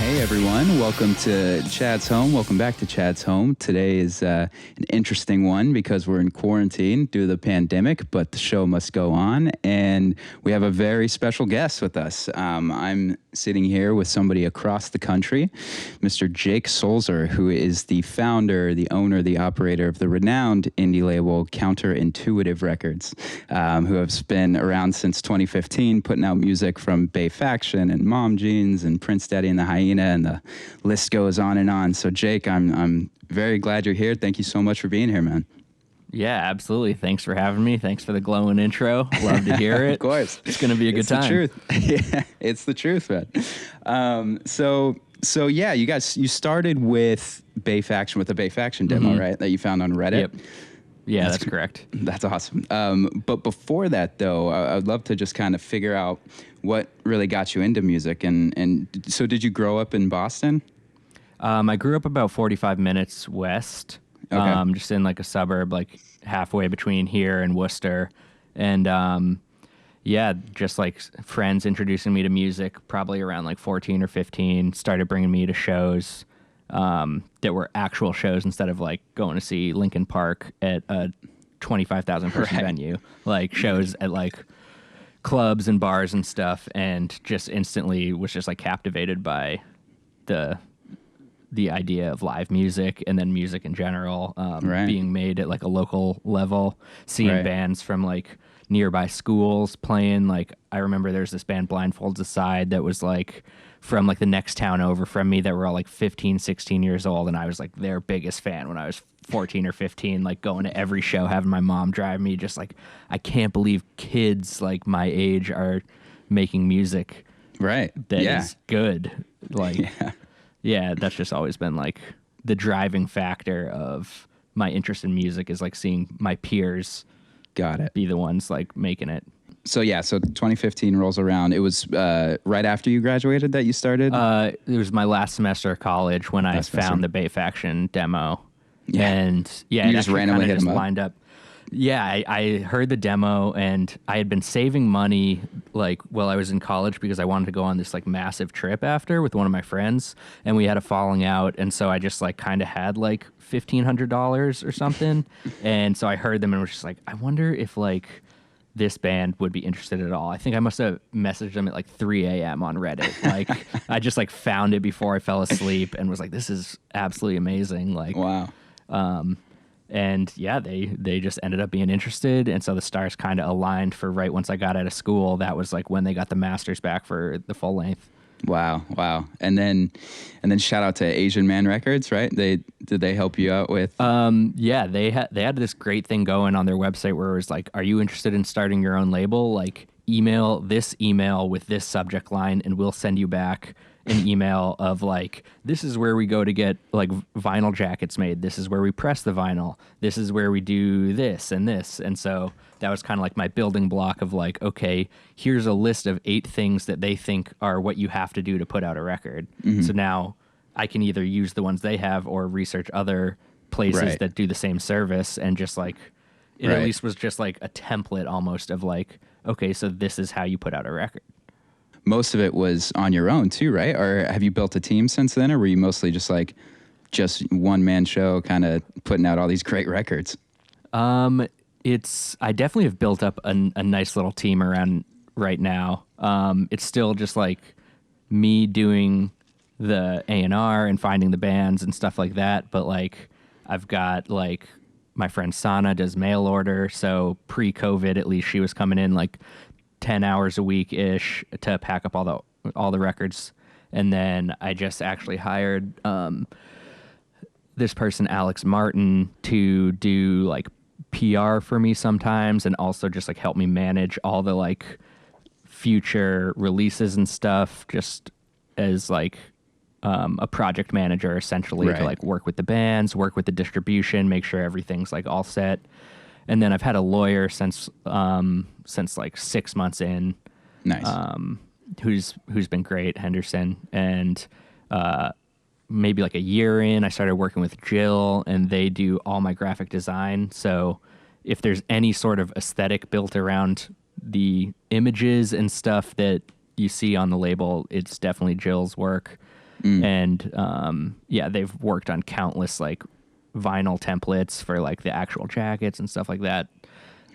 Hey everyone, welcome to Chad's Home. Welcome back to Chad's Home. Today is an interesting one because we're in quarantine due to the pandemic, but the show must go on, and we have a very special guest with us. I'm sitting here with somebody across the country, Mr. Jake Sulzer, who is the founder, the owner, the operator of the renowned indie label Counterintuitive Records, who has been around since 2015, putting out music from Bay Faction and Mom Jeans and Prince Daddy and the Hyena, and the list goes on and on. So Jake, I'm very glad you're here. Thank you so much for being here, man. Yeah, absolutely. Thanks for having me. Thanks for the glowing intro. Love to hear it. Of course. It's going to be a good time. It's the truth. Yeah, it's the truth, man. So yeah, you started with Bay Faction with a Bay Faction demo, right? That you found on Reddit. Yep. Yeah, that's correct. That's awesome. But before that, though, I'd love to just kind of figure out what really got you into music. And so did you grow up in Boston? I grew up about 45 minutes west, just in like a suburb, like halfway between here and Worcester. And yeah, just like friends introducing me to music probably around like 14 or 15, started bringing me to shows that were actual shows instead of like going to see Linkin Park at a 25,000 person venue, like shows at like clubs and bars and stuff, and just instantly was just like captivated by the idea of live music and then music in general, being made at like a local level, seeing bands from like nearby schools playing. Like I remember there's this band Blindfolds Aside that was like from like the next town over from me that were all like 15, 16 years old. And I was like their biggest fan when I was 14 or 15, like going to every show, having my mom drive me, just like, I can't believe kids like my age are making music. That is good. Like, yeah, that's just always been like the driving factor of my interest in music, is like seeing my peers be the ones like making it. So 2015 rolls around. It was right after you graduated that you started? It was my last semester of college when I found the Bay Faction demo. Yeah. And yeah, you just randomly hit them up? Lined up. Yeah, I heard the demo, and I had been saving money like while I was in college because I wanted to go on this like massive trip after with one of my friends, and we had a falling out, and so I just like kind of had like $1,500 or something, and so I heard them and was just like, I wonder if like this band would be interested at all. I think I must have messaged them at like 3 a.m. on Reddit. Like I just like found it before I fell asleep and was like, this is absolutely amazing. Like, wow. And yeah, they just ended up being interested. And so the stars kind of aligned for right once I got out of school. That was like when they got the masters back for the full length. Wow. And then shout out to Asian Man Records, right? Did they help you out with? Yeah, they had this great thing going on their website where it was like, are you interested in starting your own label? Like email this email with this subject line and we'll send you back an email of like, this is where we go to get like vinyl jackets made. This is where we press the vinyl. This is where we do this and this. And so that was kind of like my building block of like, okay, here's a list of 8 things that they think are what you have to do to put out a record. Mm-hmm. So now I can either use the ones they have or research other places that do the same service, and just like, it at least was just like a template almost of like, okay, so this is how you put out a record. Most of it was on your own too, right? Or have you built a team since then, or were you mostly just one man show, kind of putting out all these great records? I definitely have built up a nice little team around right now. It's still just like me doing the A&R and finding the bands and stuff like that. But like, I've got like my friend Sana does mail order. So pre-COVID, at least she was coming in like 10 hours a week ish to pack up all the records. And then I just actually hired this person, Alex Martin, to do like PR for me sometimes, and also just like help me manage all the like future releases and stuff, just as like a project manager essentially, to like work with the bands, work with the distribution, make sure everything's like all set. And then I've had a lawyer since like 6 months in. Nice. Who's been great, Henderson. And maybe like a year in, I started working with Jill, and they do all my graphic design. So if there's any sort of aesthetic built around the images and stuff that you see on the label, it's definitely Jill's work. And yeah, they've worked on countless like vinyl templates for like the actual jackets and stuff like that.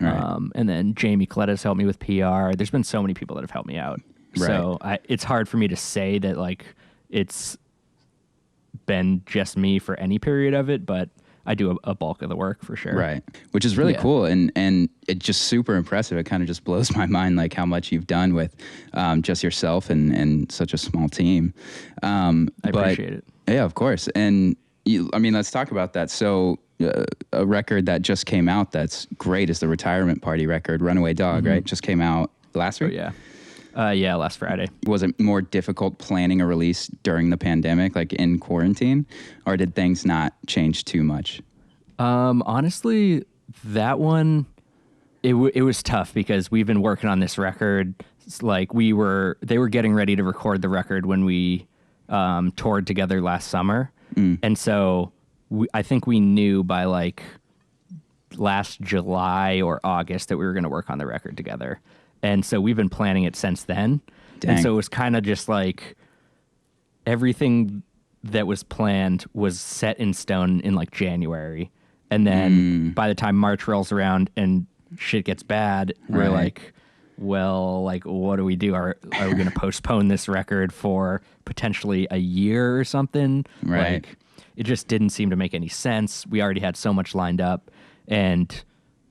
Right. And then Jamie Cletta's helped me with PR. There's been so many people that have helped me out. Right. So it's hard for me to say that like it's been just me for any period of it, but I do a bulk of the work for sure. Right. Which is really cool. And it's just super impressive. It kind of just blows my mind, like how much you've done with just yourself and such a small team. I appreciate it. Yeah, of course. And I mean, let's talk about that. So a record that just came out that's great is the Retirement Party record, Runaway Dog, right? Just came out last week? Oh, yeah. Yeah, last Friday. Was it more difficult planning a release during the pandemic, like in quarantine, or did things not change too much? Honestly, that one, it was tough because we've been working on this record. Like they were getting ready to record the record when we toured together last summer. And so I think we knew by like last July or August that we were going to work on the record together. And so we've been planning it since then. Dang. And so it was kind of just like everything that was planned was set in stone in like January. And then by the time March rolls around and shit gets bad, we're like, well, like, what do we do? Are we going to postpone this record for potentially a year or something? Right. Like, it just didn't seem to make any sense. We already had so much lined up, and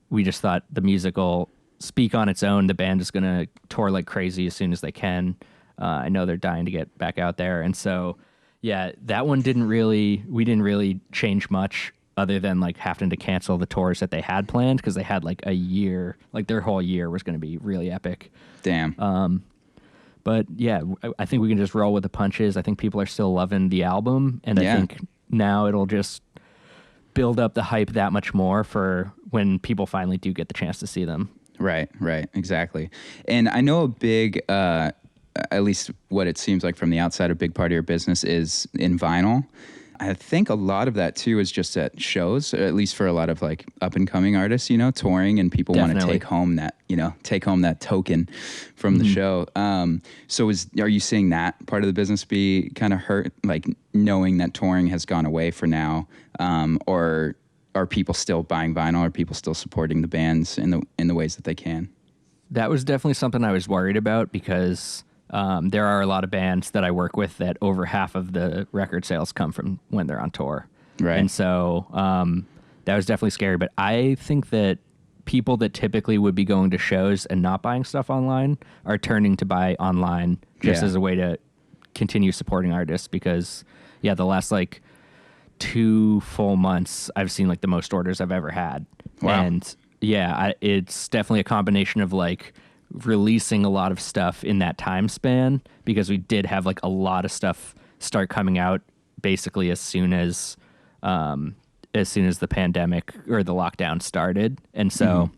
we just thought the music will speak on its own. The band is going to tour like crazy as soon as they can. I know they're dying to get back out there. And so, yeah, that one we didn't really change much other than like having to cancel the tours that they had planned because they had like a year, like their whole year was going to be really epic. Damn. But yeah, I think we can just roll with the punches. I think people are still loving the album, and I think now it'll just build up the hype that much more for when people finally do get the chance to see them. Right, exactly. And I know a big, at least what it seems like from the outside, a big part of your business is in vinyl. I think a lot of that too is just at shows, or at least for a lot of like up and coming artists, touring, and people want to take home that token from the show. So are you seeing that part of the business be kind of hurt, like knowing that touring has gone away for now, or are people still buying vinyl? Are people still supporting the bands in the ways that they can? That was definitely something I was worried about because there are a lot of bands that I work with that over half of the record sales come from when they're on tour. Right. And so that was definitely scary. But I think that people that typically would be going to shows and not buying stuff online are turning to buy online just as a way to continue supporting artists because, the last like 2 full months, I've seen like the most orders I've ever had. Wow. And it's definitely a combination of like releasing a lot of stuff in that time span because we did have like a lot of stuff start coming out basically as soon as the pandemic or the lockdown started. And so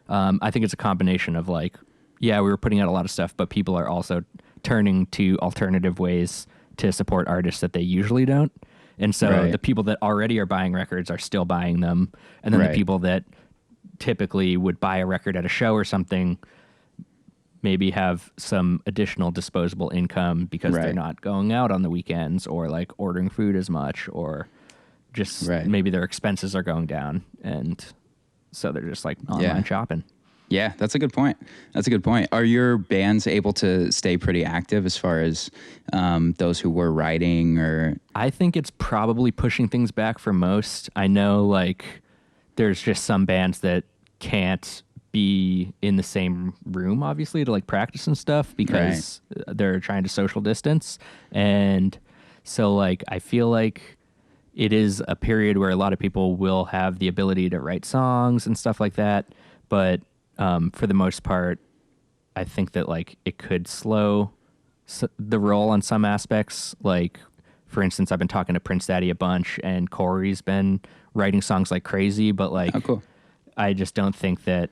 I think it's a combination of like, we were putting out a lot of stuff, but people are also turning to alternative ways to support artists that they usually don't. And so the people that already are buying records are still buying them. And then the people that typically would buy a record at a show or something maybe have some additional disposable income because they're not going out on the weekends or like ordering food as much or just maybe their expenses are going down. And so they're just like online shopping. Yeah, that's a good point. Are your bands able to stay pretty active as far as those who were writing or? I think it's probably pushing things back for most. I know like there's just some bands that can't be in the same room, obviously, to like practice and stuff because they're trying to social distance. And so like, I feel like it is a period where a lot of people will have the ability to write songs and stuff like that. But for the most part, I think that like it could slow the roll on some aspects. Like, for instance, I've been talking to Prince Daddy a bunch and Corey's been writing songs like crazy, but like, cool. I just don't think that,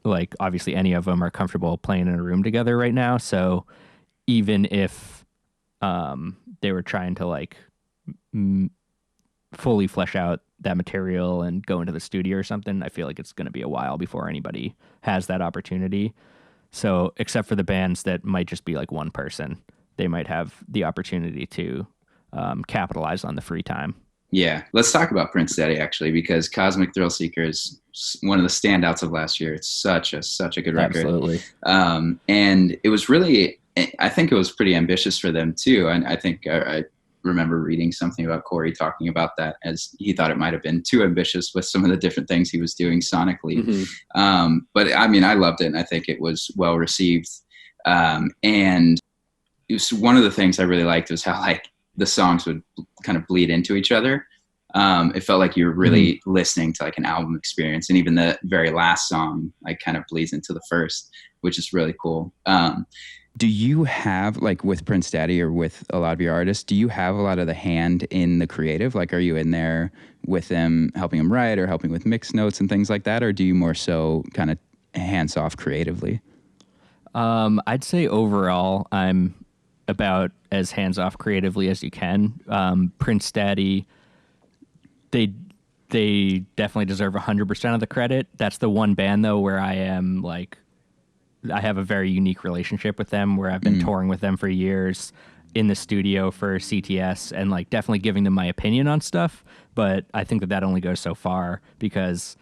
like, obviously any of them are comfortable playing in a room together right now. So even if they were trying to, like, fully flesh out that material and go into the studio or something, I feel like it's going to be a while before anybody has that opportunity. So except for the bands that might just be, like, one person, they might have the opportunity to capitalize on the free time. Yeah, let's talk about Prince Daddy actually, because Cosmic Thrill Seeker is one of the standouts of last year. It's such a good record. Absolutely. And it was really, I think it was pretty ambitious for them too. And I think I remember reading something about Corey talking about that, as he thought it might have been too ambitious with some of the different things he was doing sonically. Mm-hmm. But I mean, I loved it, and I think it was well received. And it was, one of the things I really liked was how like the songs would kind of bleed into each other. It felt like you were really listening to like an album experience, and even the very last song like kind of bleeds into the first, which is really cool. Do you have, like with Prince Daddy or with a lot of your artists, do you have a lot of the hand in the creative? Like, are you in there with them, helping them write or helping with mix notes and things like that? Or do you more so kind of hands off creatively? I'd say overall, I'm about as hands off creatively as you can. Prince Daddy, they definitely deserve 100% of the credit. That's the one band though where I am like, I have a very unique relationship with them, where I've been touring with them for years, in the studio for CTS, and like definitely giving them my opinion on stuff. But I think that only goes so far, because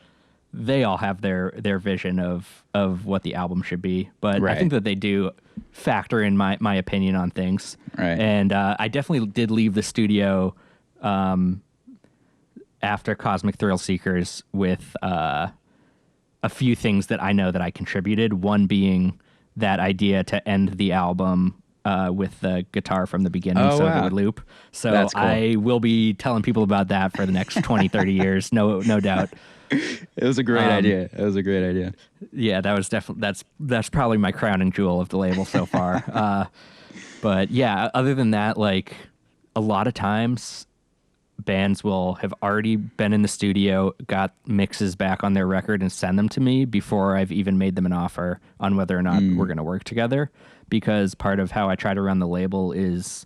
they all have their vision of what the album should be. But I think that they do factor in my opinion on things. Right. And I definitely did leave the studio after Cosmic Thrill Seekers with a few things that I know that I contributed. One being that idea to end the album with the guitar from the beginning, so that it would loop. So that's cool. I will be telling people about that for the next 20, 30 years. No doubt. It was a great idea. It was a great idea. Yeah, that was definitely, that's probably my crowning jewel of the label so far. But yeah, other than that, like a lot of times bands will have already been in the studio, got mixes back on their record, and send them to me before I've even made them an offer on whether or not we're going to work together. Because part of how I try to run the label is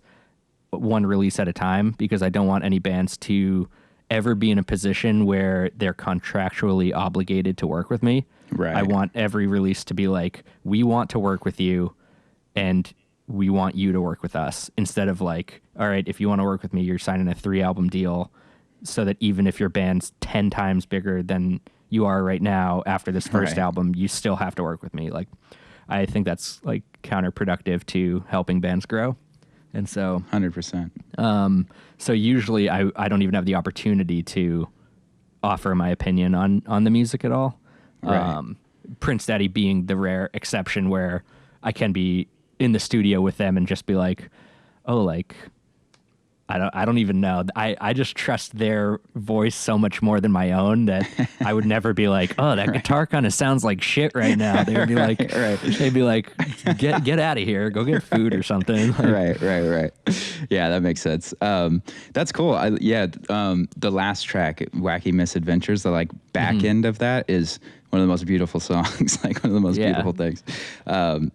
one release at a time, because I don't want any bands to ever be in a position where they're contractually obligated to work with me. Right. I want every release to be like, we want to work with you, and we want you to work with us, instead of like, all right, if you want to work with me, you're signing a 3-album deal, so that even if your band's 10 times bigger than you are right now after this first album, you still have to work with me. Like, I think that's like counterproductive to helping bands grow. And so 100%. So usually I don't even have the opportunity to offer my opinion on the music at all. Right. Prince Daddy being the rare exception where I can be in the studio with them and just be like, oh, like, I don't even know. I just trust their voice so much more than my own that I would never be like, oh, that guitar kind of sounds like shit right now. They would be like, they'd be like, get out of here, go get food or something. Like, Right. Yeah, that makes sense. That's cool. The last track, Wacky Misadventures, the like back end of that is one of the most beautiful songs, like one of the most beautiful things.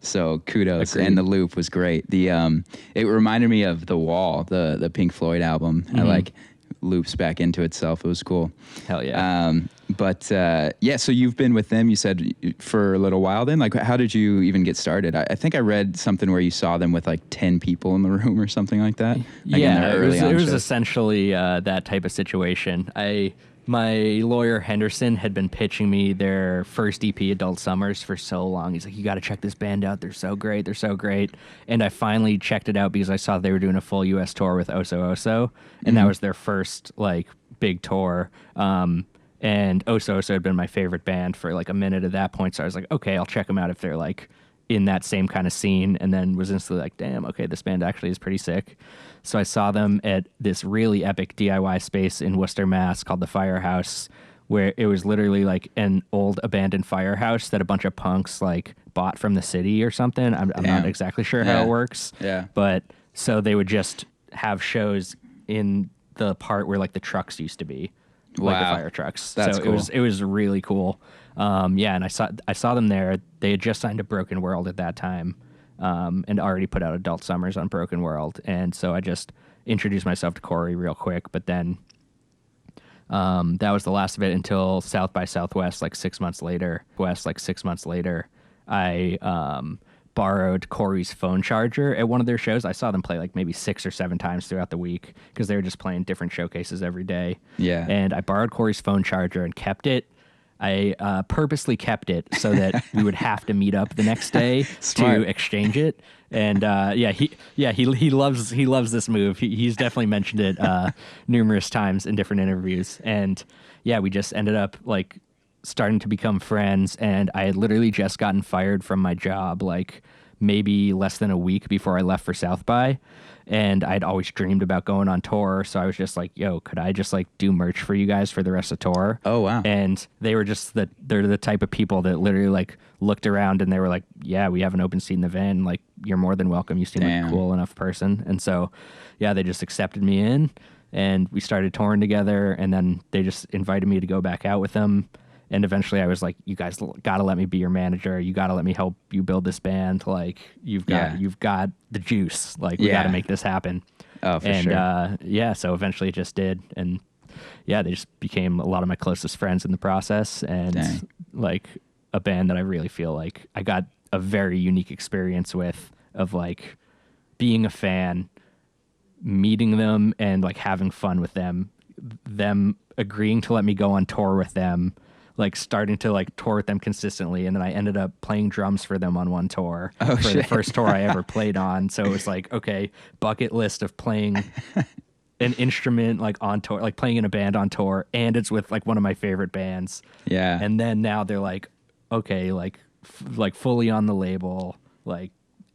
So kudos. Agreed. And the loop was great. It reminded me of The Wall, the Pink Floyd album. I like loops back into itself. It was cool. Hell yeah. So you've been with them, you said, for a little while then? Like, how did you even get started? I think I read something where you saw them with like 10 people in the room or something like that. Like it was essentially that type of situation. My lawyer, Henderson, had been pitching me their first EP, Adult Summers, for so long. He's like, you got to check this band out. They're so great. And I finally checked it out because I saw they were doing a full U.S. tour with Oso Oso, and that was their first, like, big tour. And Oso Oso had been my favorite band for, like, a minute at that point, so I was like, okay, I'll check them out if they're, like, in that same kind of scene, and then was instantly like, damn, okay, this band actually is pretty sick. So I saw them at this really epic DIY space in Worcester, Mass. called the Firehouse, where it was literally like an old abandoned firehouse that a bunch of punks like bought from the city or something. I'm not exactly sure how it works. Yeah. But so they would just have shows in the part where like the trucks used to be. Like the fire trucks. That's cool. It was really cool. And I saw them there. They had just signed to Broken World at that time, and already put out Adult Summers on Broken World. And so I just introduced myself to Corey real quick, but then that was the last of it until South by Southwest, like 6 months later. I borrowed Corey's phone charger at one of their shows. I saw them play like maybe 6 or 7 times throughout the week because they were just playing different showcases every day. Yeah. And I borrowed Corey's phone charger and kept it. I purposely kept it so that we would have to meet up the next day to exchange it. And he loves this move. He's definitely mentioned it numerous times in different interviews. And yeah, we just ended up like starting to become friends. And I had literally just gotten fired from my job like maybe less than a week before I left for South by. And I'd always dreamed about going on tour. So I was just like, yo, could I just like do merch for you guys for the rest of tour? Oh, wow. And they were just they're the type of people that literally like looked around and they were like, yeah, we have an open seat in the van. Like, you're more than welcome. You seem like a cool enough person. And so, yeah, they just accepted me in and we started touring together. And then they just invited me to go back out with them. And eventually I was like, you guys got to let me be your manager. You got to let me help you build this band. Like, you've got the juice. Like, we got to make this happen. Oh, for sure. So eventually it just did. And yeah, they just became a lot of my closest friends in the process. And like a band that I really feel like I got a very unique experience with, of like being a fan, meeting them and like having fun with them agreeing to let me go on tour with them, like starting to like tour with them consistently. And then I ended up playing drums for them on one tour the first tour I ever played on. So it was like, okay, bucket list of playing an instrument like on tour, like playing in a band on tour. And it's with like one of my favorite bands. Yeah. And then now they're like, okay, like fully on the label, like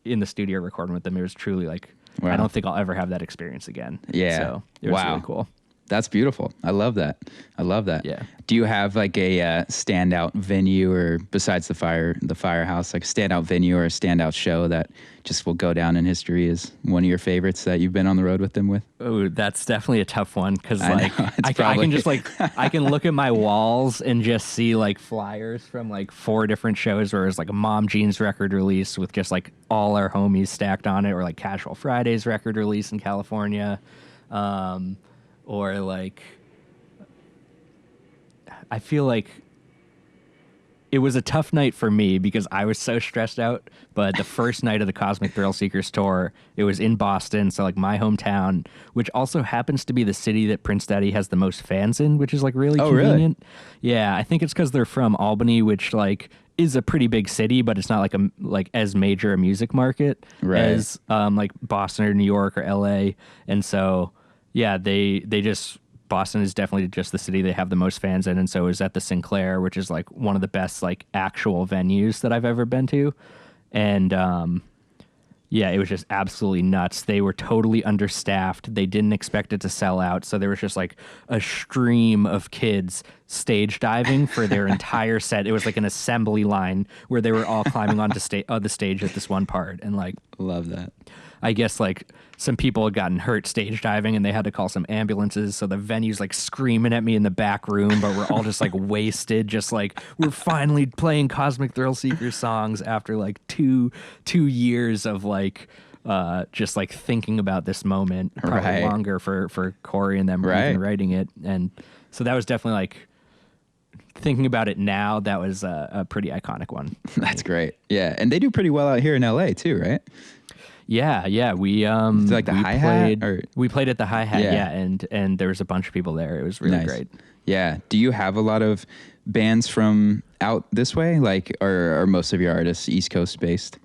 in the studio recording with them. It was truly like, I don't think I'll ever have that experience again. Yeah. So it was really cool. That's beautiful. I love that. Yeah. Do you have like a standout venue, or besides the firehouse, like a standout venue or a standout show that just will go down in history as one of your favorites that you've been on the road with them with? Oh, that's definitely a tough one because like I can just like I can look at my walls and just see like flyers from like 4 different shows where it's like a Mom Jeans record release with just like all our homies stacked on it, or like Casual Fridays record release in California. Or like, I feel like it was a tough night for me because I was so stressed out. But the first night of the Cosmic Thrill Seekers tour, it was in Boston, so like my hometown, which also happens to be the city that Prince Daddy has the most fans in, which is like really convenient. Really? Yeah, I think it's because they're from Albany, which like is a pretty big city, but it's not like as major a music market as like Boston or New York or LA, and so. Yeah, Boston is definitely just the city they have the most fans in, and so is at the Sinclair, which is like one of the best like actual venues that I've ever been to. And it was just absolutely nuts. They were totally understaffed. They didn't expect it to sell out, so there was just like a stream of kids stage diving for their entire set. It was like an assembly line where they were all climbing onto the stage at this one part, and like love that. I guess like some people had gotten hurt stage diving and they had to call some ambulances. So the venue's like screaming at me in the back room, but we're all just like wasted. Just like, we're finally playing Cosmic Thrill Seekers songs after like two years of like, just like thinking about this moment, probably longer for Corey and them even writing it. And so that was definitely like, thinking about it now, that was a pretty iconic one. That's great. Yeah. And they do pretty well out here in LA too, right? Yeah. We like the Hi-Hat? We played at the Hi-Hat, and there was a bunch of people there. It was really great. Yeah. Do you have a lot of bands from out this way? Like, or are most of your artists East Coast based?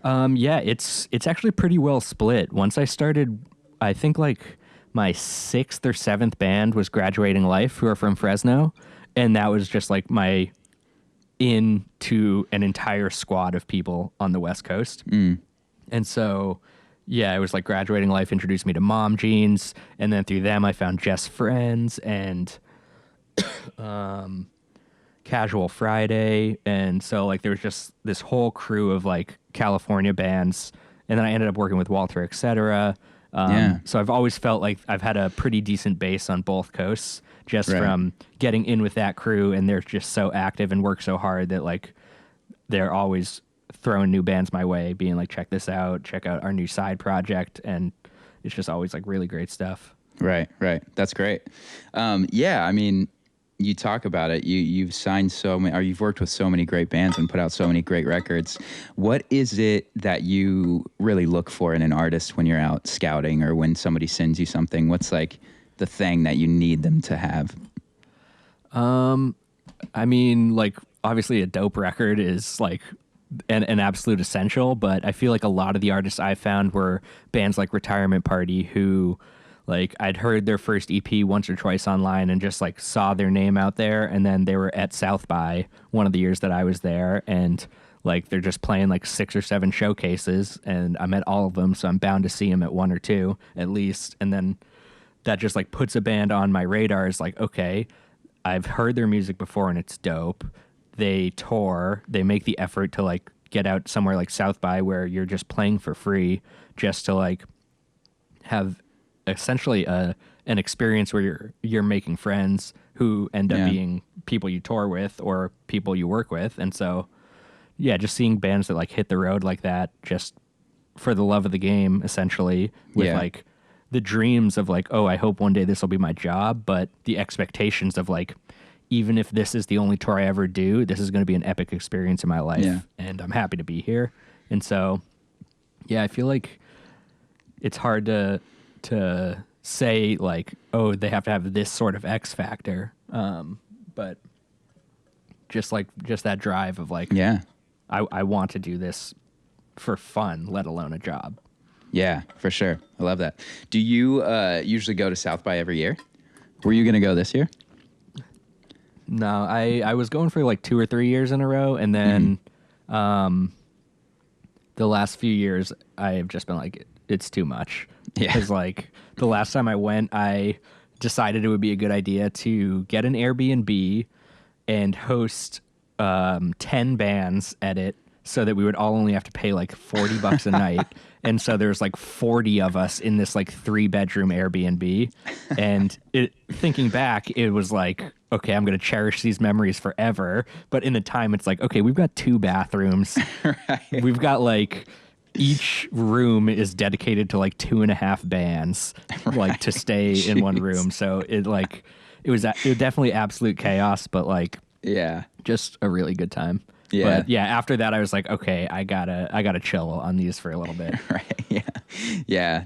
Yeah, it's actually pretty well split. Once I started, I think like my 6th or 7th band was Graduating Life, who are from Fresno, and that was just like my into an entire squad of people on the West Coast. And so, yeah, it was like Graduating Life introduced me to Mom Jeans, and then through them I found Just Friends and Casual Friday, and so like there was just this whole crew of like California bands, and then I ended up working with Walter, etc. So I've always felt like I've had a pretty decent base on both coasts, just from getting in with that crew, and they're just so active and work so hard that like they're always throwing new bands my way, being like, check this out, check out our new side project, and it's just always like really great stuff. Right. That's great. Yeah, I mean, you talk about it. You've signed so many, or you've worked with so many great bands and put out so many great records. What is it that you really look for in an artist when you're out scouting or when somebody sends you something? What's like the thing that you need them to have? I mean, like, obviously a dope record is like an absolute essential, but I feel like a lot of the artists I found were bands like Retirement Party who, like, I'd heard their first EP once or twice online and just like saw their name out there, and then they were at South by one of the years that I was there, and like they're just playing like 6 or 7 showcases, and I'm at all of them, so I'm bound to see them at 1 or 2 at least, and then that just like puts a band on my radar. Is like, okay, I've heard their music before and it's dope. They tour, they make the effort to like get out somewhere like South by where you're just playing for free just to like have essentially an experience where you're making friends who end up being people you tour with or people you work with. And so yeah, just seeing bands that like hit the road like that just for the love of the game, essentially, with like the dreams of like, oh, I hope one day this will be my job, but the expectations of like, even if this is the only tour I ever do, this is going to be an epic experience in my life, and I'm happy to be here. And so, yeah, I feel like it's hard to say like, oh, they have to have this sort of X factor, but just that drive of like, I want to do this for fun, let alone a job. Yeah, for sure. I love that. Do you usually go to South by every year? Were you going to go this year? No, I was going for like 2 or 3 years in a row, and then the last few years I've just been like, it's too much. Yeah. Because like the last time I went, I decided it would be a good idea to get an Airbnb and host 10 bands at it, so that we would all only have to pay like $40 a night. And so there's like 40 of us in this like 3-bedroom Airbnb. And thinking back, it was like, okay, I'm going to cherish these memories forever. But in the time, it's like, okay, we've got 2 bathrooms. Right. We've got like, each room is dedicated to like 2.5 bands, like to stay in one room. So it was definitely absolute chaos, but like, just a really good time. Yeah. But yeah, after that I was like, okay, I gotta chill on these for a little bit. Right. Yeah. Yeah.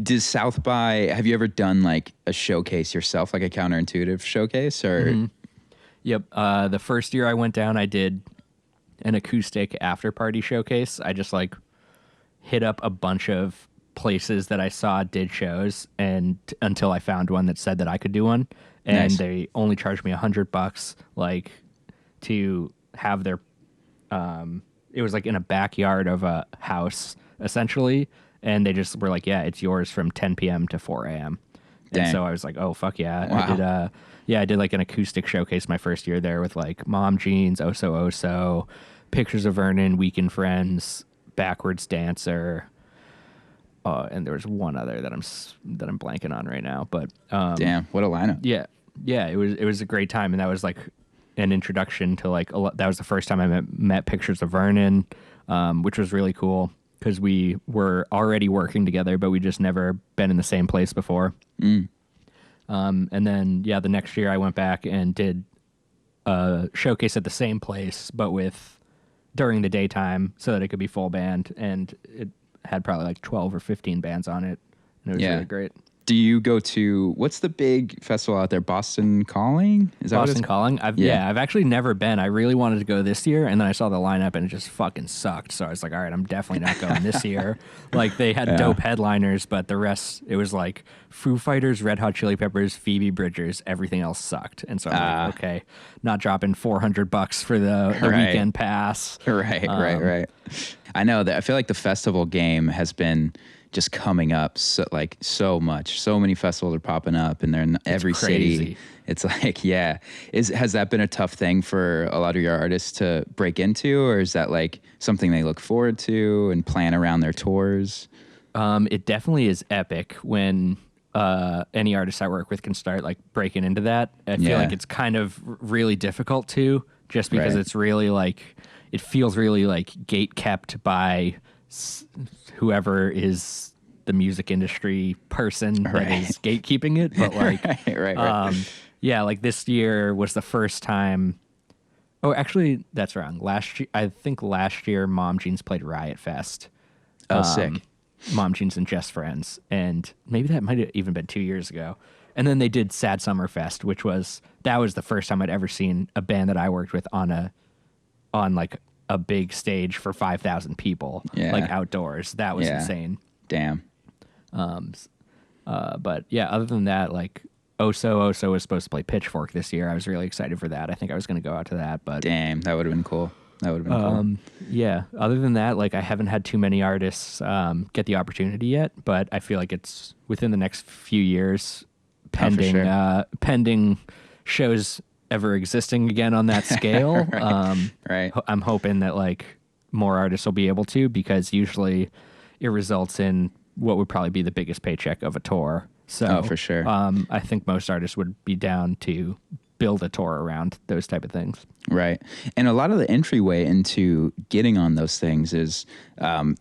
Did South by, have you ever done like a showcase yourself, like a counterintuitive showcase or? Mm-hmm. Yep. The first year I went down, I did an acoustic after party showcase. I just like hit up a bunch of places that I saw did shows, and until I found one that said that I could do one, and they only charged me $100, like, to have their it was like in a backyard of a house essentially, and they just were like, yeah, it's yours from 10 p.m. to 4 a.m. Dang. And so I was like, oh fuck yeah. Wow. I did like an acoustic showcase my first year there with like Mom Jeans, Oso Oso, Pictures of Vernon, Weekend Friends, Backwards Dancer, and there was one other that I'm blanking on right now, but damn, what a lineup. Yeah, it was a great time, and that was like an introduction to like that was the first time I met Pictures of Vernon, which was really cool because we were already working together, but we just never been in the same place before. And then the next year I went back and did a showcase at the same place, but during the daytime, so that it could be full band, and it had probably like 12 or 15 bands on it, and it was really great. Do you go to, what's the big festival out there? Boston Calling? Is that Boston Calling? I've actually never been. I really wanted to go this year, and then I saw the lineup and it just fucking sucked. So I was like, all right, I'm definitely not going this year. Like, they had dope headliners, but the rest, it was like Foo Fighters, Red Hot Chili Peppers, Phoebe Bridgers, everything else sucked. And so I'm like, okay, not dropping $400 for the weekend pass. Right. I know that. I feel like the festival game has been just coming up so much. So many festivals are popping up, and they're in every city. It's like, has that been a tough thing for a lot of your artists to break into, or is that like something they look forward to and plan around their tours? It definitely is epic when any artist I work with can start like breaking into that. I feel like it's kind of really difficult to, just because it's really like, it feels really like gate kept by whoever is the music industry person that is gatekeeping it. But like, Yeah, like this year was the first time. Oh, actually, that's wrong. Last year, I think last year, Mom Jeans played Riot Fest. Oh, sick. Mom Jeans and Just Friends, and maybe that might have even been 2 years ago. And then they did Sad Summer Fest, which was that was the first time I'd ever seen a band that I worked with on like a big stage for 5,000 people, Yeah. like outdoors. That was Yeah. insane. Damn. But yeah, other than that, like Oso was supposed to play Pitchfork this year. I was really excited for that. I think I was going to go out to that, but Damn, that would have been cool. That would have been cool. yeah. Other than that, like I haven't had too many artists get the opportunity yet, but I feel like it's within the next few years, pending sure. pending shows ever existing again on that scale. Right. I'm hoping that like more artists will be able to, because usually it results in what would probably be the biggest paycheck of a tour. So Oh, for sure. I think most artists would be down to build a tour around those type of things. Right. And a lot of the entryway into getting on those things is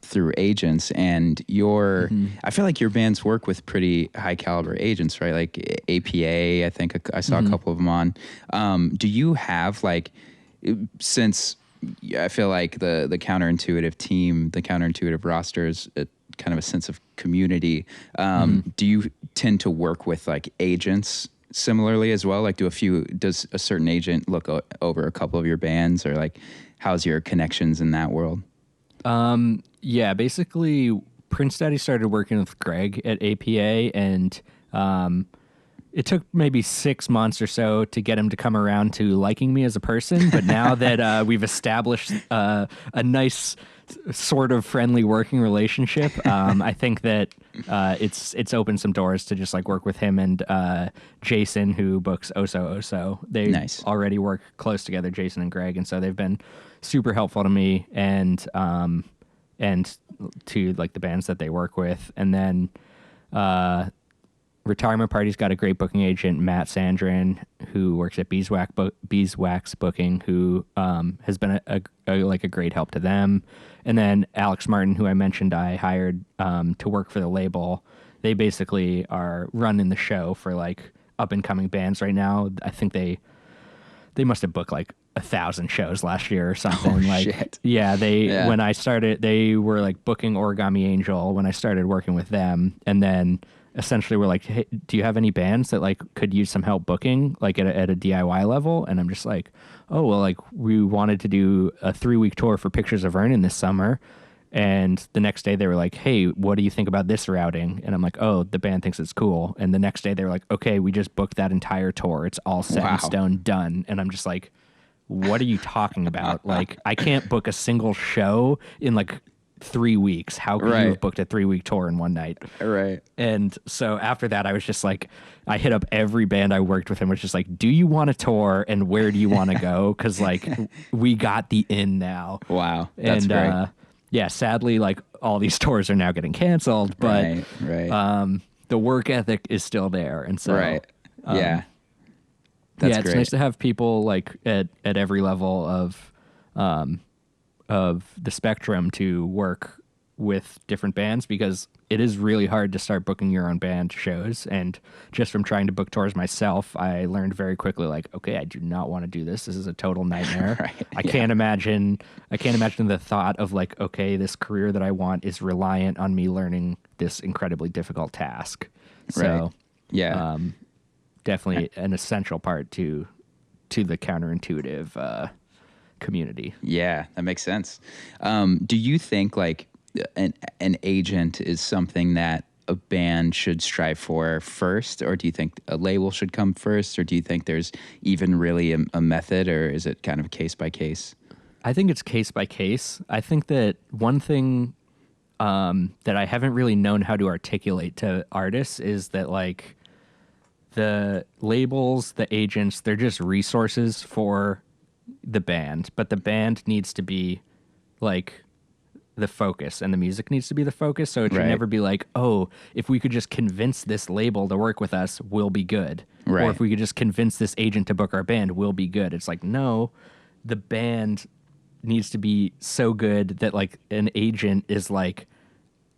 through agents. And I feel like your bands work with pretty high caliber agents, right? Like APA, I think I saw a couple of them on. Do you have like, since I feel like the counterintuitive team, the counterintuitive roster is kind of a sense of community. Do you tend to work with like agents similarly as well? Like does a certain agent look over a couple of your bands, or like how's your connections in that world? Yeah, basically Prince Daddy started working with Greg at APA, and it took maybe 6 months or so to get him to come around to liking me as a person. But now that we've established a nice sort of friendly working relationship, I think that it's opened some doors to just like work with him and Jason, who books Oso. They Nice. already work close together, Jason and Greg, and so they've been super helpful to me and to like the bands that they work with. And then Retirement Party's got a great booking agent, Matt Sandrin, who works at Beeswax Booking, who has been a great help to them. And then Alex Martin, who I mentioned I hired to work for the label. They basically are running the show for like up and coming bands right now. I think they must have booked like 1,000 shows last year or something. Shit. Yeah, when I started, they were like booking Origami Angel when I started working with them, and then essentially we're like, hey, do you have any bands that like could use some help booking like at a DIY level? And I'm just like, oh, well, like we wanted to do a 3-week tour for Pictures of Vernon this summer. And the next day they were like, hey, what do you think about this routing? And I'm like, oh, the band thinks it's cool. And the next day they were like, okay, we just booked that entire tour. It's all set in stone, done. And I'm just like, what are you talking about? Like, I can't book a single show in like 3 weeks. How could you have booked a 3-week tour in one night? Right. And so after that, I was just like, I hit up every band I worked with and was just like, do you want a tour and where do you want to go? Because like we got the in now. Wow. That's great. Yeah, sadly, like all these tours are now getting canceled, but right. The work ethic is still there. And so yeah. That's it's great. nice to have people like at every level of the spectrum to work with different bands, because it is really hard to start booking your own band shows. And just from trying to book tours myself, I learned very quickly, like, okay, I do not want to do this. This is a total nightmare. I can't imagine the thought of like, okay, this career that I want is reliant on me learning this incredibly difficult task. So definitely an essential part to the counterintuitive community. Yeah, that makes sense. Do you think like an agent is something that a band should strive for first, or do you think a label should come first, or do you think there's even really a method, or is it kind of case by case? I think it's case by case. I think that one thing that I haven't really known how to articulate to artists is that like the labels, the agents, they're just resources for the band, but the band needs to be like the focus and the music needs to be the focus. So it should never be like, oh, if we could just convince this label to work with us, we'll be good. Or if we could just convince this agent to book our band, we'll be good. It's like, no, the band needs to be so good that like an agent is like,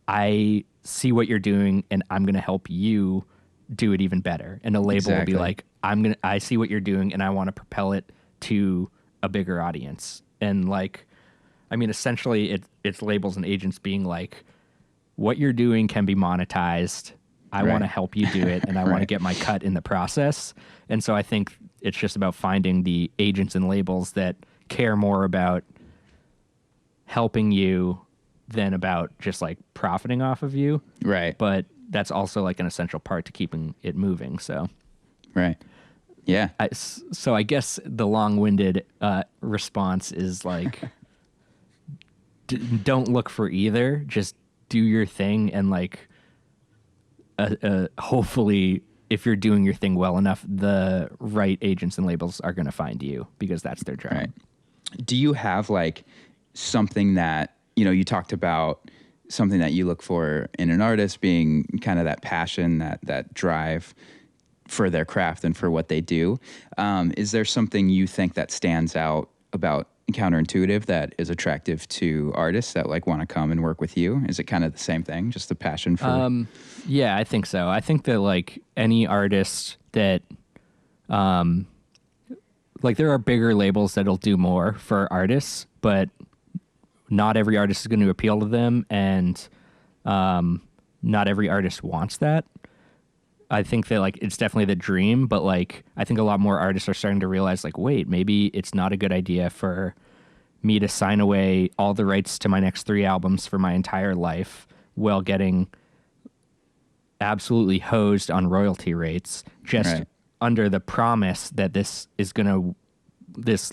I see what you're doing and I'm going to help you do it even better. And a label will be like, I see what you're doing and I want to propel it to a bigger audience. And like, I mean, essentially it's labels and agents being like, what you're doing can be monetized. I want to help you do it, and I want to get my cut in the process. And so I think it's just about finding the agents and labels that care more about helping you than about just like profiting off of you. Right. But that's also like an essential part to keeping it moving. So, right. Yeah. So I guess the long-winded response is like, don't look for either. Just do your thing, and like, hopefully, if you're doing your thing well enough, the right agents and labels are going to find you because that's their job. Right. Do you have like something that, you know, you talked about something that you look for in an artist being kind of that passion, that drive for their craft and for what they do. Is there something you think that stands out about Counterintuitive that is attractive to artists that like want to come and work with you? Is it kind of the same thing, just the passion for? Yeah, I think so. I think that like any artist that, like there are bigger labels that'll do more for artists, but not every artist is going to appeal to them, and not every artist wants that. I think that like it's definitely the dream, but like I think a lot more artists are starting to realize like, wait, maybe it's not a good idea for me to sign away all the rights to my next 3 albums for my entire life while getting absolutely hosed on royalty rates just under the promise that this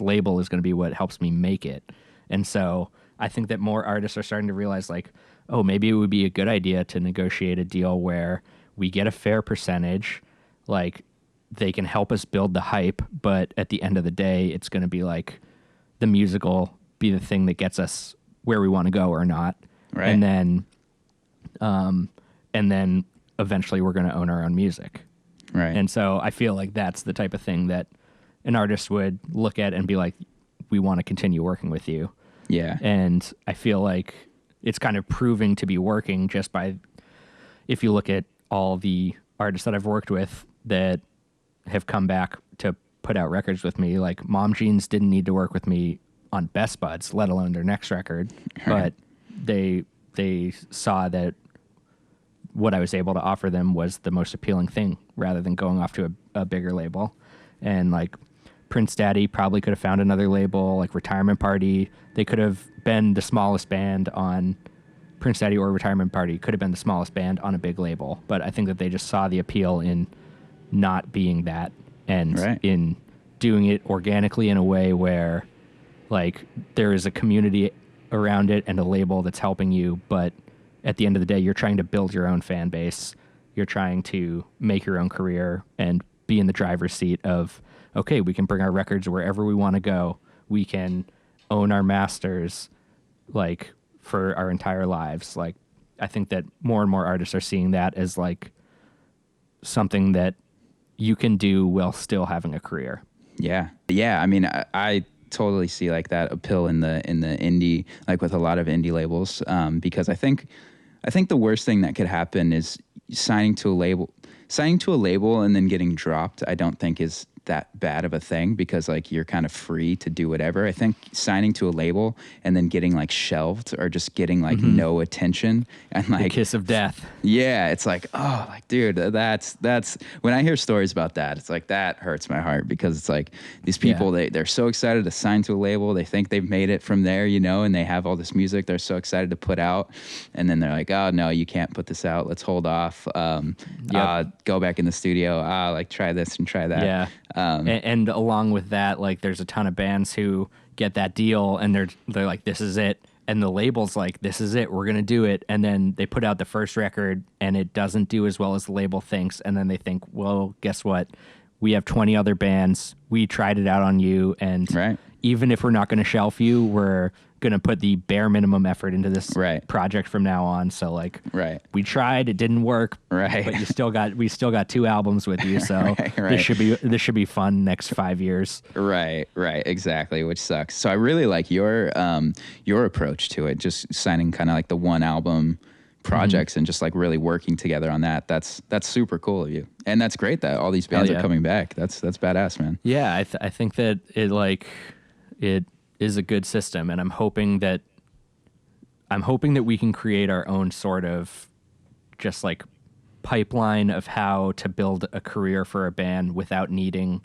label is going to be what helps me make it. And so I think that more artists are starting to realize like, oh, maybe it would be a good idea to negotiate a deal where we get a fair percentage, like they can help us build the hype, but at the end of the day, it's going to be like the musical be the thing that gets us where we want to go or not. Right. And then eventually we're going to own our own music. Right. And so I feel like that's the type of thing that an artist would look at and be like, we want to continue working with you. Yeah. And I feel like it's kind of proving to be working just by, if you look at all the artists that I've worked with that have come back to put out records with me, like Mom Jeans didn't need to work with me on Best Buds, let alone their next record, but they saw that what I was able to offer them was the most appealing thing rather than going off to a bigger label. And like Prince Daddy probably could have found another label, like Retirement Party. They could have been the smallest band on Prince Daddy, or Retirement Party could have been the smallest band on a big label. But I think that they just saw the appeal in not being that, and in doing it organically in a way where like there is a community around it and a label that's helping you. But at the end of the day, you're trying to build your own fan base. You're trying to make your own career and be in the driver's seat of, okay, we can bring our records wherever we want to go. We can own our masters, like, for our entire lives. Like, I think that more and more artists are seeing that as like something that you can do while still having a career. Yeah. I mean, I totally see like that appeal in the indie, like with a lot of indie labels, because I think the worst thing that could happen is signing to a label and then getting dropped. I don't think is that bad of a thing, because like you're kind of free to do whatever. I think signing to a label and then getting like shelved or just getting like no attention and like the kiss of death. Yeah, it's like, oh, like dude, that's when I hear stories about that, it's like that hurts my heart, because it's like these people they're so excited to sign to a label, they think they've made it from there, you know, and they have all this music they're so excited to put out, and then they're like, oh no, you can't put this out, let's hold off, go back in the studio, like try this and try that. Yeah. And along with that, like there's a ton of bands who get that deal and they're like, this is it. And the label's like, this is it, we're going to do it. And then they put out the first record and it doesn't do as well as the label thinks. And then they think, well, guess what? We have 20 other bands. We tried it out on you. And even if we're not going to shelf you, we're going to put the bare minimum effort into this project from now on. So like, we tried, it didn't work, but we still got 2 albums with you. So this should be fun next 5 years. Right. Exactly. Which sucks. So I really like your approach to it, just signing kind of like the one album projects and just like really working together on that. That's super cool of you. And that's great that all these bands Hell are yeah. coming back. That's badass, man. Yeah, I think that it is a good system, and I'm hoping that we can create our own sort of just like pipeline of how to build a career for a band without needing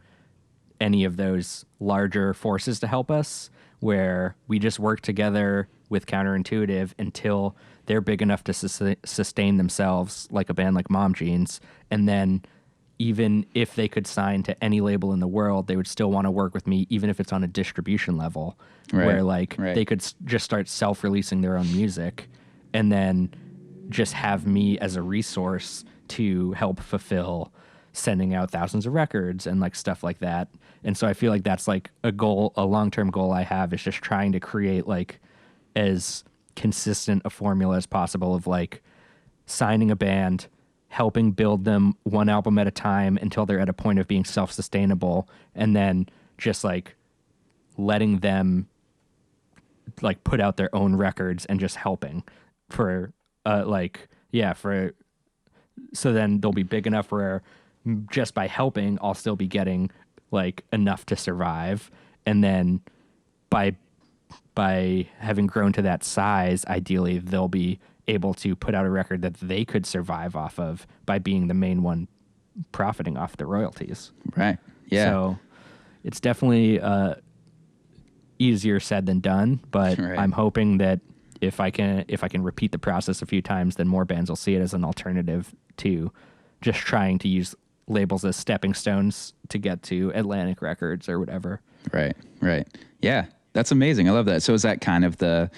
any of those larger forces to help us, where we just work together with Counterintuitive until they're big enough to sustain themselves, like a band like Mom Jeans. And then even if they could sign to any label in the world, they would still want to work with me, even if it's on a distribution level, where like they could just start self-releasing their own music and then just have me as a resource to help fulfill sending out thousands of records and like stuff like that. And so I feel like that's like a goal, a long-term goal I have, is just trying to create like as consistent a formula as possible of like signing a band, helping build them one album at a time until they're at a point of being self-sustainable, and then just like letting them like put out their own records and just helping for so then they'll be big enough where just by helping I'll still be getting like enough to survive, and then by having grown to that size, ideally they'll be able to put out a record that they could survive off of by being the main one profiting off the royalties. Right. Yeah. So it's definitely easier said than done, but I'm hoping that if I can repeat the process a few times, then more bands will see it as an alternative to just trying to use labels as stepping stones to get to Atlantic Records or whatever. Right. Yeah. That's amazing. I love that. So is that kind of the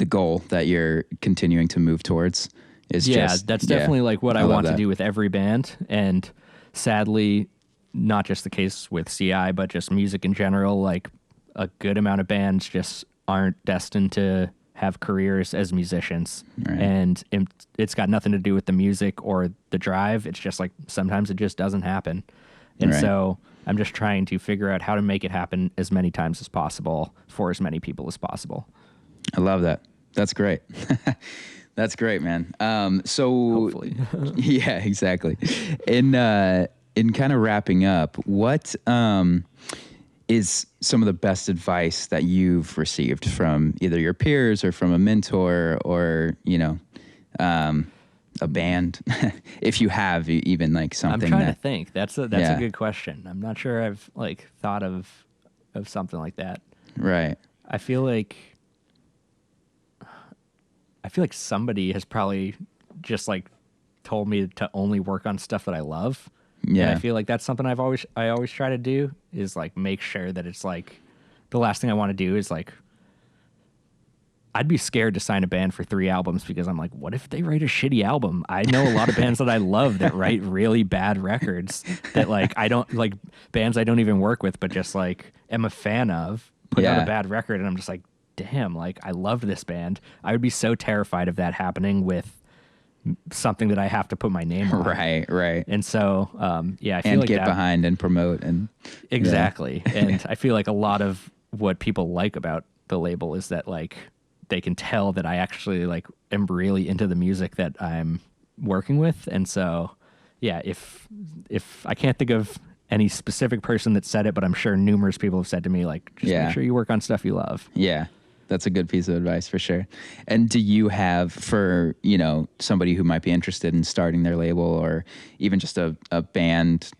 goal that you're continuing to move towards? That's definitely like what I want to do with every band. And sadly, not just the case with CI, but just music in general, like a good amount of bands just aren't destined to have careers as musicians. Right. And it's got nothing to do with the music or the drive. It's just like sometimes it just doesn't happen. And so I'm just trying to figure out how to make it happen as many times as possible for as many people as possible. I love that. That's great. That's great, man. So hopefully. Yeah, exactly. In kind of wrapping up, what is some of the best advice that you've received from either your peers or from a mentor or, a band, if you have even like something? I'm trying to think. That's a good question. I'm not sure I've like thought of something like that. Right. I feel like somebody has probably just like told me to only work on stuff that I love. Yeah. And I feel like that's something I always try to do, is like make sure that it's like the last thing I want to do is like, I'd be scared to sign a band for 3 albums because I'm like, what if they write a shitty album? I know a lot of bands that I love that write really bad records that like I don't like, bands I don't even work with, but just like am a fan of, put out a bad record, and I'm just like, damn, like I loved this band. I would be so terrified of that happening with something that I have to put my name on. Right. And so, I feel and like get behind and promote and exactly. And I feel like a lot of what people like about the label is that like they can tell that I actually like am really into the music that I'm working with. And so, yeah, if I can't think of any specific person that said it, but I'm sure numerous people have said to me, like, just make sure you work on stuff you love. Yeah. That's a good piece of advice for sure. And do you have, for, somebody who might be interested in starting their label, or even just a band,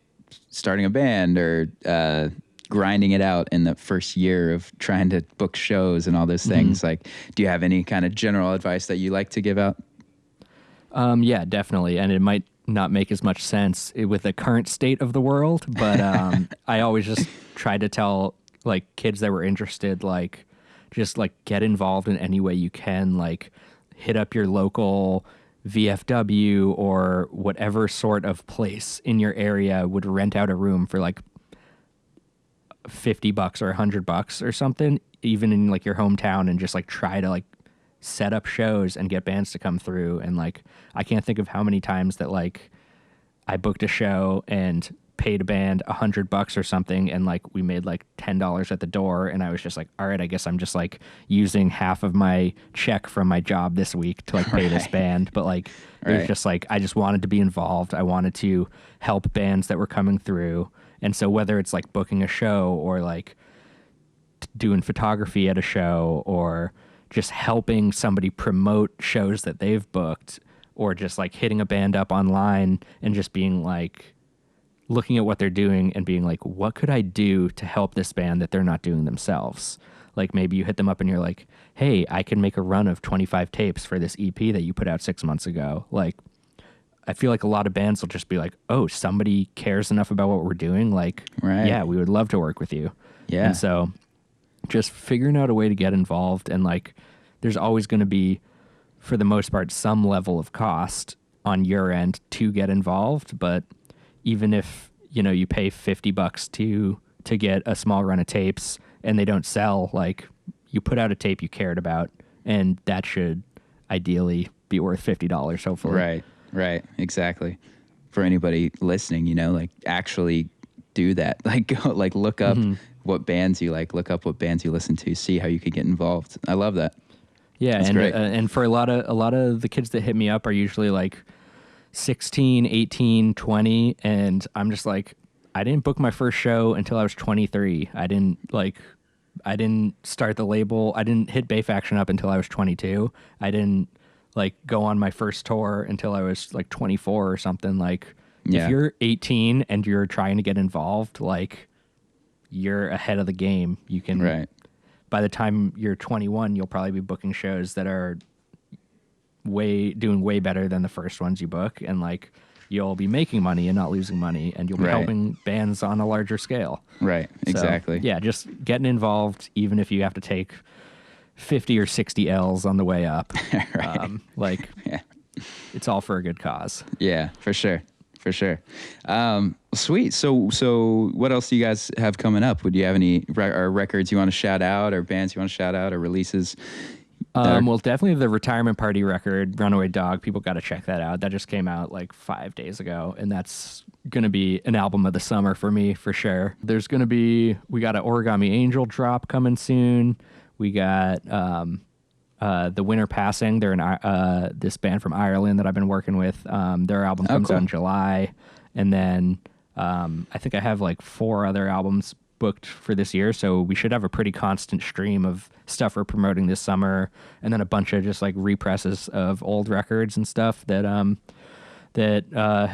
starting a band, or grinding it out in the first year of trying to book shows and all those things, like, do you have any kind of general advice that you like to give out? Yeah, definitely. And it might not make as much sense with the current state of the world, but I always just try to tell like kids that were interested, like, just like get involved in any way you can, like hit up your local VFW or whatever sort of place in your area would rent out a room for like $50 or $100 or something, even in like your hometown, and just like try to like set up shows and get bands to come through. And like, I can't think of how many times that like I booked a show and paid a band $100 or something, and like we made like $10 at the door, and I was just like, all right, I guess I'm just like using half of my check from my job this week to like pay this band. But like it was just like I just wanted to be involved. I wanted to help bands that were coming through. And so whether it's like booking a show or like doing photography at a show or just helping somebody promote shows that they've booked, or just like hitting a band up online and just being like looking at what they're doing and being like, what could I do to help this band that they're not doing themselves? Like maybe you hit them up and you're like, hey, I can make a run of 25 tapes for this EP that you put out 6 months ago. Like, I feel like a lot of bands will just be like, oh, somebody cares enough about what we're doing. Like, yeah, we would love to work with you. Yeah. And so just figuring out a way to get involved, and like, there's always going to be, for the most part, some level of cost on your end to get involved. But even if, you know, you pay $50 to get a small run of tapes and they don't sell, like you put out a tape you cared about, and that should ideally be worth $50, hopefully. Right. Exactly. For anybody listening, you know, like actually do that. Like go, like look up what bands you like, look up what bands you listen to, see how you could get involved. I love that. Yeah. That's great. And for a lot of the kids that hit me up are usually like 16, 18, 20. And I'm just like, I didn't book my first show until I was 23. I didn't start the label. I didn't hit Bay Faction up until I was 22. I didn't like go on my first tour until I was like 24 or something. Like if you're 18 and you're trying to get involved, like you're ahead of the game. You can, by the time you're 21, you'll probably be booking shows that are doing way better than the first ones you book, and like you'll be making money and not losing money, and you'll be helping bands on a larger scale. Right. Exactly. So, yeah, just getting involved, even if you have to take 50 or 60 L's on the way up. It's all for a good cause. Yeah, for sure. Sweet. So what else do you guys have coming up? Would you have any records you want to shout out, or bands you want to shout out, or releases? Well, definitely the Retirement Party record, Runaway Dog. People got to check that out. That just came out like 5 days ago, and that's going to be an album of the summer for me, for sure. We got an Origami Angel drop coming soon. We got The Winter Passing. They're this band from Ireland that I've been working with. Their album comes out in July. And then I think I have like 4 other albums booked for this year, so we should have a pretty constant stream of stuff we're promoting this summer, and then a bunch of just like represses of old records and stuff that have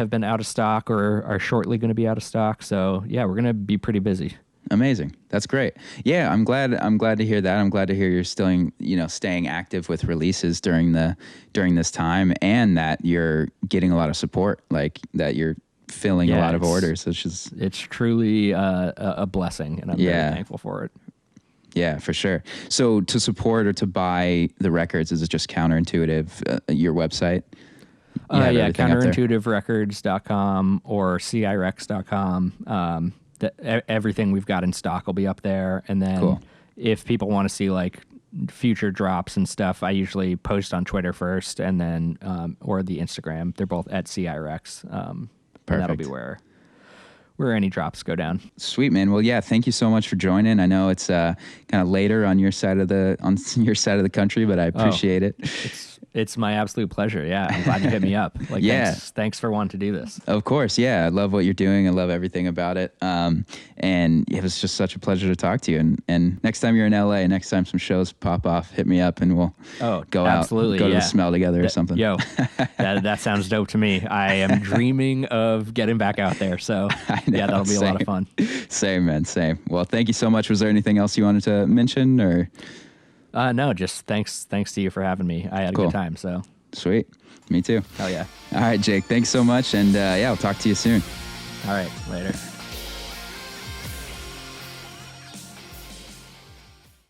been out of stock or are shortly going to be out of stock. So yeah, we're going to be pretty busy. Amazing. That's great. Yeah, I'm glad to hear that. I'm glad to hear you're still, staying active with releases during this time, and that you're getting a lot of support, like that you're filling a lot of orders. It's truly a blessing, and I'm very thankful for it. Yeah, for sure. So to support or to buy the records, is it just Counterintuitive, your website? Counterintuitiverecords.com or cirex.com. Everything we've got in stock will be up there. And then if people want to see like future drops and stuff, I usually post on Twitter first, and then or the Instagram. They're both at cirex. And that'll be where any drops go down. Sweet, man. Well, yeah, thank you so much for joining. I know it's kind of later on your side of the country, but I appreciate it. It's my absolute pleasure. Yeah, I'm glad you hit me up. Thanks for wanting to do this. Of course, yeah. I love what you're doing. I love everything about it. And it was just such a pleasure to talk to you. And next time you're in LA, next time some shows pop off, hit me up and we'll go out, go to the Smell together or something. That sounds dope to me. I am dreaming of getting back out there. So that'll be a lot of fun. Same, man. Same. Well, thank you so much. Was there anything else you wanted to mention, or? No, just thanks to you for having me. I had a good time, so. Sweet. Me too. Hell yeah. All right, Jake, thanks so much, and I'll talk to you soon. All right, later.